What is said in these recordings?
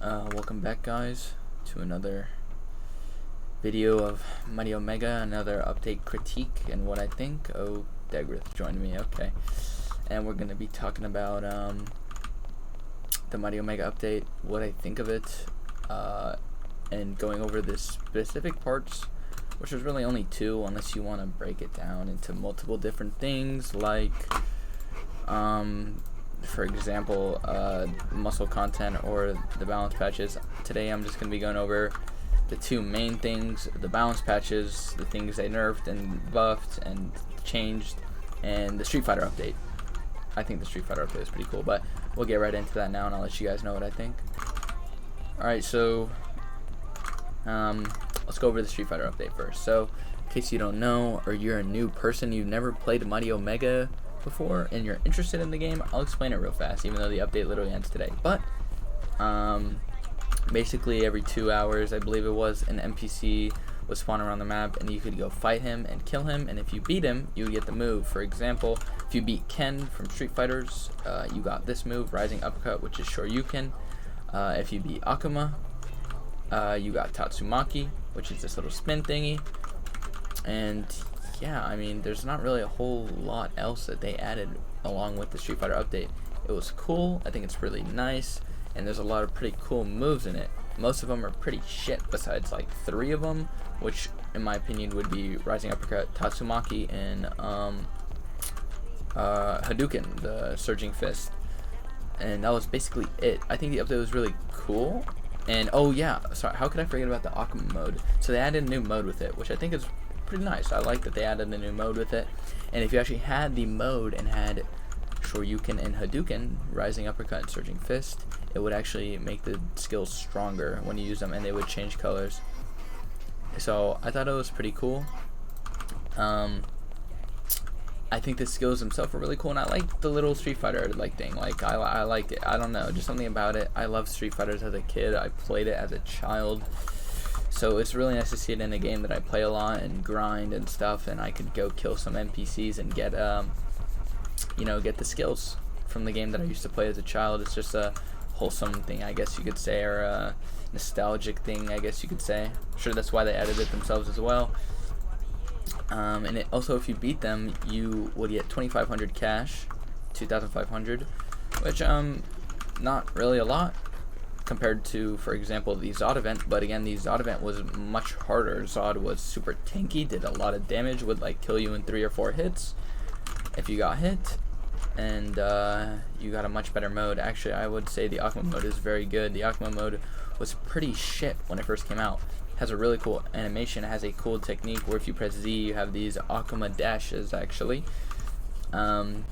Welcome back, guys, to another video of Mighty Omega, another update critique and what I think. Oh, Degrith joined me, okay. And we're going to be talking about the Mighty Omega update, what I think of it, and going over the specific parts, which is really only two, unless you want to break it down into multiple different things, like for example, muscle content or the balance patches. Today I'm just going to be going over the two main things: the balance patches, the things they nerfed and buffed and changed, and the Street Fighter update. I think the Street Fighter update is pretty cool, but we'll get right into that now and I'll let you guys know what I think. Alright, so let's go over the Street Fighter update first. So in case you don't know, or you're a new person, you've never played Mighty Omega before and you're interested in the game, I'll explain it real fast, even though the update literally ends today. But basically every 2 hours, I believe it was, an NPC would spawn around the map and you could go fight him and kill him, and if you beat him you get the move. For example, if you beat Ken from Street Fighters, you got this move, Rising Uppercut, which is Shoryuken. If you beat Akuma, you got Tatsumaki, which is this little spin thingy. And yeah, I mean, there's not really a whole lot else that they added along with the Street Fighter update. It was cool, I think it's really nice, and there's a lot of pretty cool moves in it. Most of them are pretty shit, besides like 3 of them, which in my opinion would be Rising Uppercut, Tatsumaki, and Hadouken, the Surging Fist. And that was basically it. I think the update was really cool. And oh yeah, sorry, how could I forget about the Akuma mode? So they added a new mode with it, which I think is pretty nice. I like that they added the new mode with it. And if you actually had the mode and had Shoryuken and Hadouken, Rising Uppercut and Surging Fist, it would actually make the skills stronger when you use them, and they would change colors. So I thought it was pretty cool. I think the skills themselves were really cool, and I like the little Street Fighter like thing. Like I like it. I don't know, just something about it. I loved Street Fighters as a kid. I played it as a child. So it's really nice to see it in a game that I play a lot and grind and stuff, and I could go kill some NPCs and get you know, get the skills from the game that I used to play as a child. It's just a wholesome thing, I guess you could say, or a nostalgic thing, I guess you could say. I'm sure that's why they added it themselves as well. And it also, if you beat them, you would get 2,500 cash, 2,500, which not really a lot compared to, for example, the Zod event. But again, the Zod event was much harder. Zod was super tanky, did a lot of damage, would like kill you in 3 or 4 hits if you got hit, and you got a much better mode. Actually, I would say the Akuma mode is very good. The Akuma mode was pretty shit when it first came out. It has a really cool animation. It has a cool technique where if you press Z, you have these Akuma dashes actually, and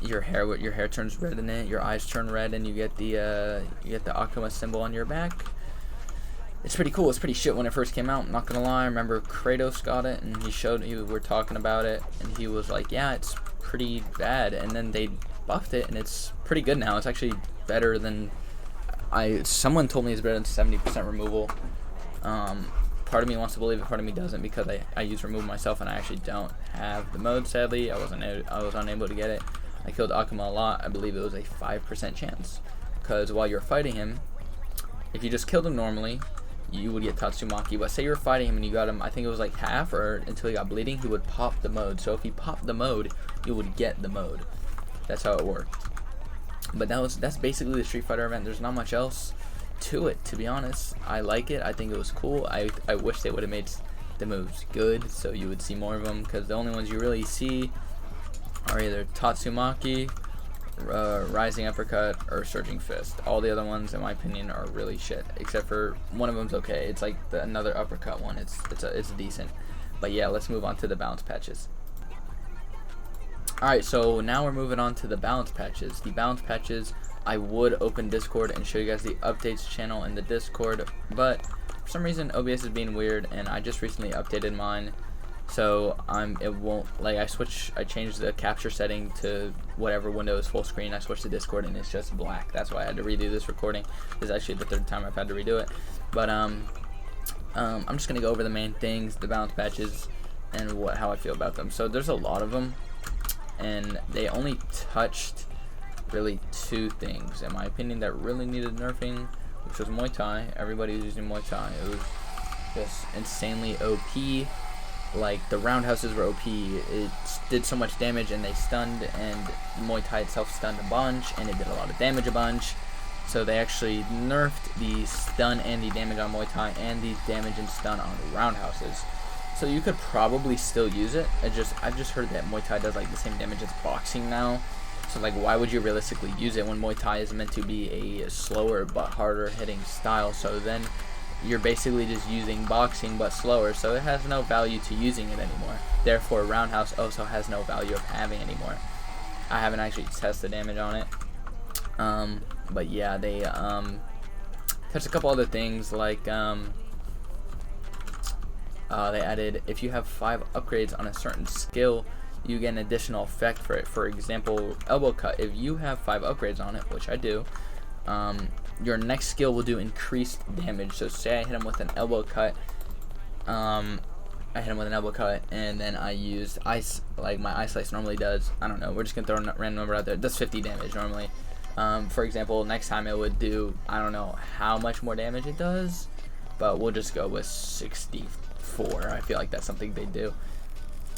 your hair turns red in it, your eyes turn red, and you get the Akuma symbol on your back. It's pretty cool. It's pretty shit when it first came out, I'm not gonna lie. I remember Kratos got it and we were talking about it and he was like, yeah, it's pretty bad, and then they buffed it and it's pretty good now. It's actually better than someone told me it's better than 70% removal. Part of me wants to believe it, part of me doesn't, because I use remove myself and I actually don't have the mode, sadly. I was unable to get it. I killed Akuma a lot. I believe it was a 5% chance, because while you're fighting him, if you just killed him normally, you would get Tatsumaki. But say you were fighting him and you got him, I think it was like half or until he got bleeding, he would pop the mode. So if he popped the mode, you would get the mode. That's how it worked. But that's basically the Street Fighter event. There's not much else to it, to be honest. I like it. I think it was cool. I wish they would have made the moves good so you would see more of them, because the only ones you really see are either Tatsumaki, Rising Uppercut, or Surging Fist. All the other ones, in my opinion, are really shit, except for one of them's okay. It's like another uppercut one. It's decent. But yeah, let's move on to the balance patches. Alright, so now we're moving on to the balance patches. The balance patches, I would open Discord and show you guys the updates channel in the Discord, but for some reason OBS is being weird and I just recently updated mine. So it won't, like, I changed the capture setting to whatever window is full screen. I switched to Discord and it's just black. That's why I had to redo this recording. This is actually the 3rd time I've had to redo it. But I'm just gonna go over the main things, the balance patches, and how I feel about them. So there's a lot of them, and they only touched really two things, in my opinion, that really needed nerfing, which was Muay Thai. Everybody was using Muay Thai. It was just insanely OP. Like, the roundhouses were OP. It did so much damage, and they stunned, and Muay Thai itself stunned a bunch, and it did a lot of damage a bunch. So they actually nerfed the stun and the damage on Muay Thai, and the damage and stun on roundhouses. So you could probably still use it. I've just heard that Muay Thai does like the same damage as boxing now. So like, why would you realistically use it when Muay Thai is meant to be a slower but harder hitting style? So then you're basically just using boxing but slower, so it has no value to using it anymore. Therefore, roundhouse also has no value of having anymore. I haven't actually tested damage on it. But yeah, they touched a couple other things, like they added, if you have 5 upgrades on a certain skill, you get an additional effect for it. For example, elbow cut. If you have 5 upgrades on it, which I do, your next skill will do increased damage. So say I hit him with an elbow cut, and then I used ice, like my ice slice normally does. I don't know, we're just gonna throw a random number out there. It does 50 damage normally. For example, next time it would do, I don't know how much more damage it does, but we'll just go with 64. I feel like that's something they do.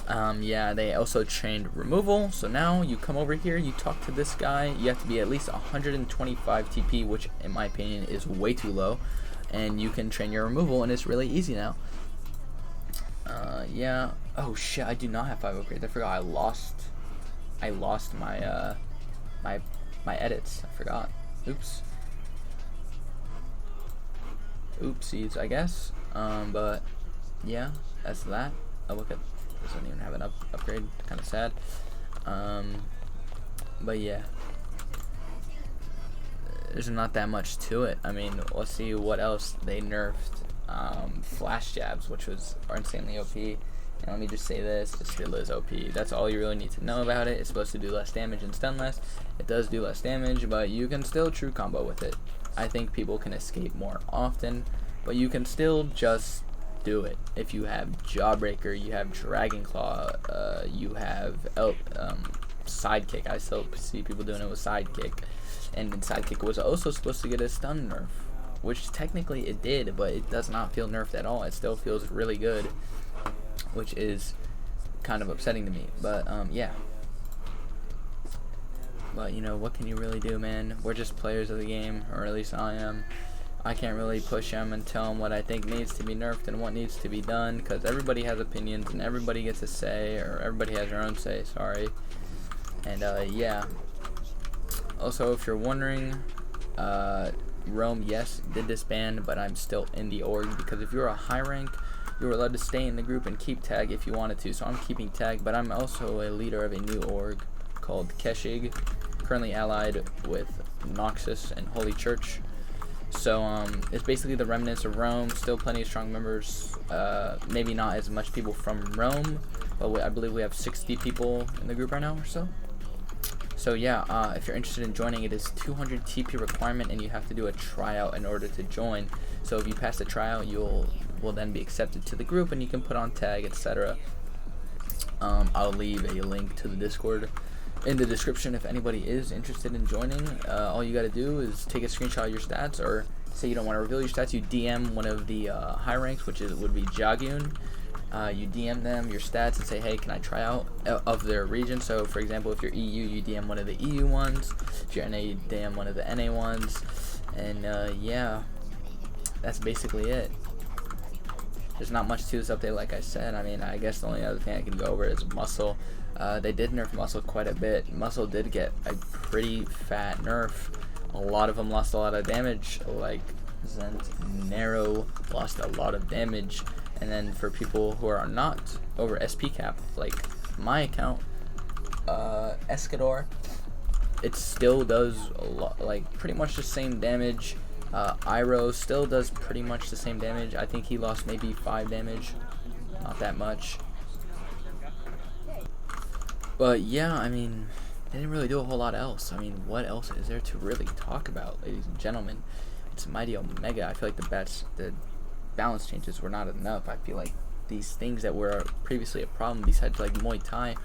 Yeah, they also trained removal. So now you come over here, you talk to this guy. You have to be at least 125 TP, which in my opinion is way too low. And you can train your removal, and it's really easy now. Yeah. Oh shit, I do not have 5 upgrades. I forgot. I lost my my edits. I forgot. Oops. Oopsies, I guess. But yeah, that's that. Oh, look at. Doesn't even have an upgrade. Kind of sad. But yeah, there's not that much to it. I mean, let's see what else they nerfed. Flash jabs, which are insanely OP. And let me just say this, it still is OP. That's all you really need to know about it. It's supposed to do less damage and stun less. It does do less damage, but you can still true combo with it. I think people can escape more often, but you can still just do it. If you have Jawbreaker, you have Dragon Claw, you have Sidekick. I still see people doing it with Sidekick, and then Sidekick was also supposed to get a stun nerf, which technically it did, but it does not feel nerfed at all. It still feels really good, which is kind of upsetting to me. But yeah. But you know, what can you really do, man? We're just players of the game, or at least I am. I can't really push them and tell them what I think needs to be nerfed and what needs to be done, because everybody has opinions and everybody gets a say, or everybody has their own say, sorry. And yeah. Also, if you're wondering, Rome, yes, did disband, but I'm still in the org, because if you're a high rank, you're allowed to stay in the group and keep tag if you wanted to. So I'm keeping tag, but I'm also a leader of a new org called Keshig, currently allied with Noxus and Holy Church. So it's basically the remnants of Rome. Still plenty of strong members. Maybe not as much people from Rome, but I believe we have 60 people in the group right now or so. So yeah, if you're interested in joining, it is 200 TP requirement, and you have to do a tryout in order to join. So if you pass the tryout, will then be accepted to the group, and you can put on tag, etc. I'll leave a link to the Discord in the description if anybody is interested in joining. All you gotta do is take a screenshot of your stats, or say you don't want to reveal your stats, you DM one of the high ranks, which would be Jagyun. You DM them your stats and say, hey, can I try out of their region? So for example, if you're EU, you DM one of the EU ones. If you're NA, you DM one of the NA ones. And yeah, that's basically it. There's not much to this update, like I said. I mean, I guess the only other thing I can go over is Muscle. They did nerf Muscle quite a bit. Muscle did get a pretty fat nerf. A lot of them lost a lot of damage, like Zentnero lost a lot of damage. And then for people who are not over SP cap, like my account, Escador, it still does a lot, like pretty much the same damage. Iroh still does pretty much the same damage. I think he lost maybe 5 damage, not that much. But yeah, I mean, they didn't really do a whole lot else. I mean, what else is there to really talk about, ladies and gentlemen? It's Mighty Omega. I feel like the balance changes were not enough. I feel like these things that were previously a problem, besides like Muay Thai,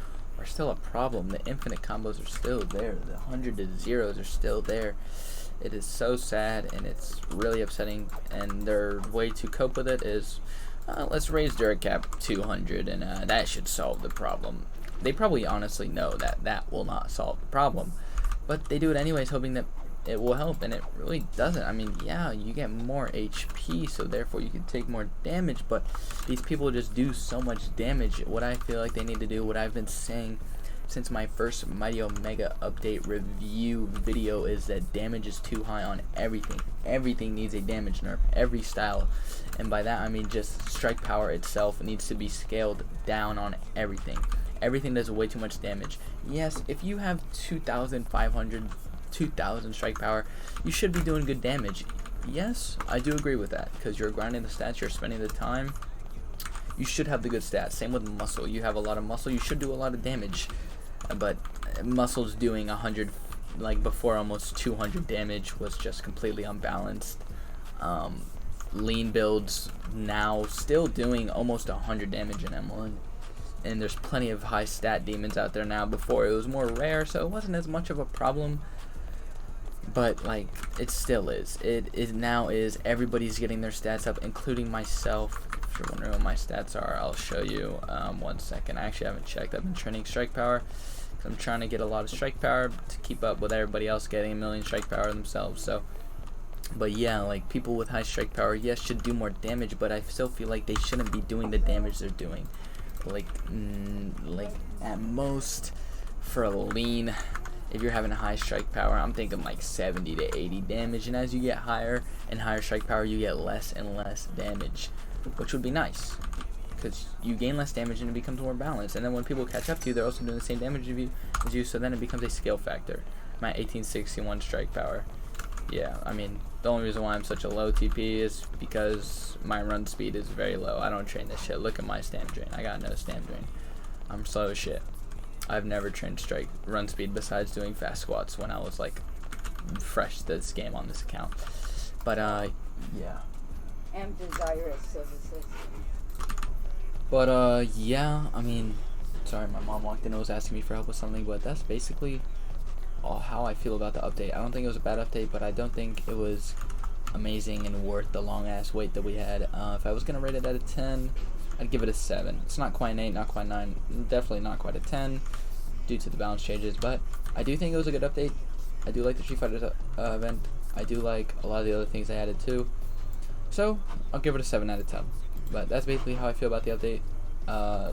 are still a problem. The infinite combos are still there. The 100 to zeros are still there. It is so sad, and it's really upsetting, and their way to cope with it is, let's raise Duracap 200, and that should solve the problem. They probably honestly know that that will not solve the problem, but they do it anyways, hoping that it will help, and it really doesn't. I mean, yeah, you get more HP, so therefore you can take more damage, but these people just do so much damage. What I feel like they need to do, what I've been saying since my first Mighty Omega update review video, is that damage is too high on everything. Everything needs a damage nerf, every style, and by that I mean just strike power itself needs to be scaled down on everything. Everything does way too much damage. Yes, if you have 2,500, 2,000 strike power, you should be doing good damage. Yes, I do agree with that, because you're grinding the stats, you're spending the time, you should have the good stats. Same with muscle. You have a lot of muscle, you should do a lot of damage. But muscle's doing 100, like before, almost 200 damage was just completely unbalanced. Lean builds now still doing almost 100 damage in M1. And there's plenty of high stat demons out there now. Before it was more rare, so it wasn't as much of a problem. But like, it still is. It now is. Everybody's getting their stats up, including myself. If you're wondering what my stats are, I'll show you. 1 second. I actually haven't checked. I've been training strike power. I'm trying to get a lot of strike power to keep up with everybody else getting a million strike power themselves. So, but yeah, like people with high strike power, yes, should do more damage, but I still feel like they shouldn't be doing the damage they're doing. Like at most for a lean, if you're having a high strike power, I'm thinking like 70 to 80 damage, and as you get higher and higher strike power, you get less and less damage, which would be nice, because you gain less damage and it becomes more balanced. And then when people catch up to you, they're also doing the same damage as you, so then it becomes a skill factor. My 1861 strike power. Yeah, I mean, the only reason why I'm such a low TP is because my run speed is very low. I don't train this shit. Look at my stam drain. I got no stam drain. I'm slow as shit. I've never trained strike run speed besides doing fast squats when I was like fresh to this game on this account. But yeah. I'm desirous of assistance. But yeah, I mean, sorry, my mom walked in and was asking me for help with something, but that's basically how I feel about the update. I don't think it was a bad update, but I don't think it was amazing and worth the long ass wait that we had. If I was gonna rate it out of 10, I'd give it a 7. It's not quite an 8, not quite 9, definitely not quite a 10 due to the balance changes, but I do think it was a good update. I do like the Street Fighter event. I do like a lot of the other things they added too. So I'll give it a 7 out of 10. But that's basically how I feel about the update.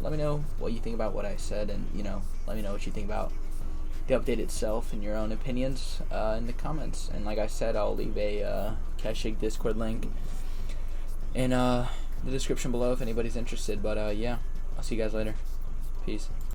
Let me know what you think about what I said, and let me know what you think about the update itself and your own opinions in the comments. And like I said, I'll leave a Kashig Discord link in the description below if anybody's interested. But yeah, I'll see you guys later. Peace.